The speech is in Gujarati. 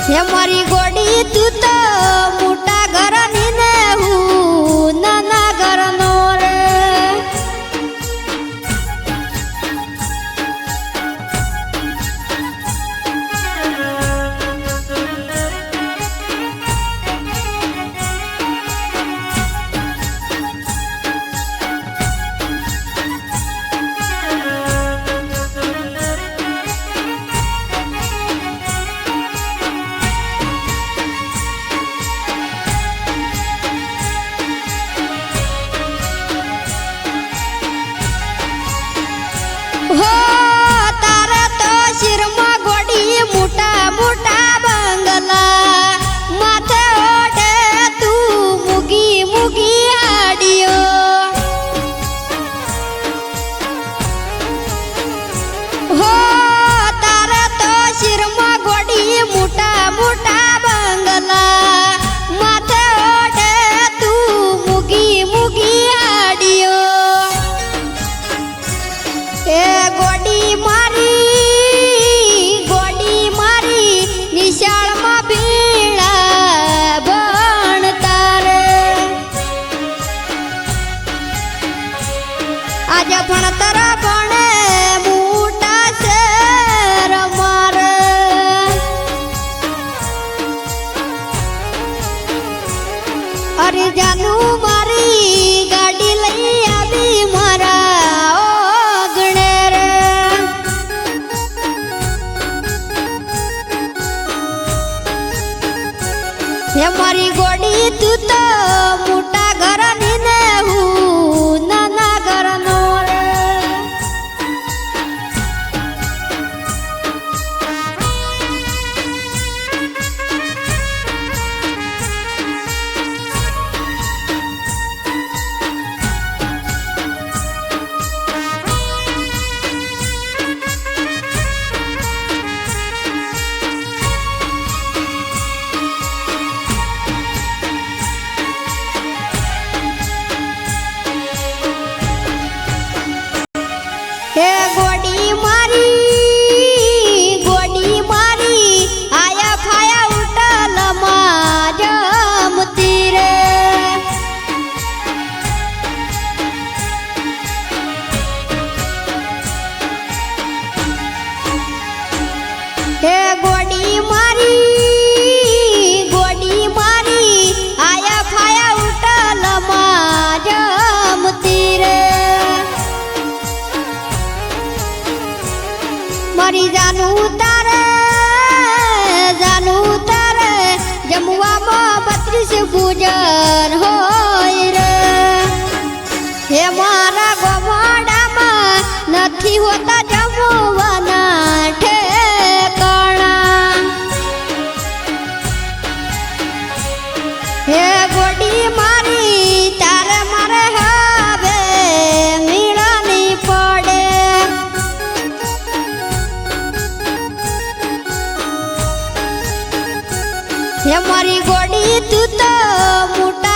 હે મારી ગોડી તું તો મોટા ઘરની ને હું નાના ઘરનો રે હો તારે તો શિરમાં ગોડી મોટા મોટા બંગલા માથે ઓઢે તું મુગી મુગી હાડીઓ હો તારે તો શિરમાં ગોડી મોટા મોટા બંગલા માથે ઓઢે તું મુગી મુગી હાડીઓ એ ગોડી મારી નિશાળમાં ભીડા ભણતા રે આજે ભણતર ભણે મોટા શેર મારે અરે જાનું મારી ગાડી લઈ આવી મારા હે મારી ગોડી તું તો મોટા ઘરની ને હું નાના ઘરનો રે હે ગોડી મારી આયા ફાયા ઉટલ માં જમતી રે હે ગોડી મારી આયા ફાયા ઉટલ માં જમતી રે મારી જાનું તારે જમવામાં 32 ગુજર હોય રે હે મારા ગોવાડામાં નથી હોતા જમવાના ઠેકાણા હે ગોડી મારી તારે મારે હવે મીળાની પડે હે મારી ગોડી તું તો મોટા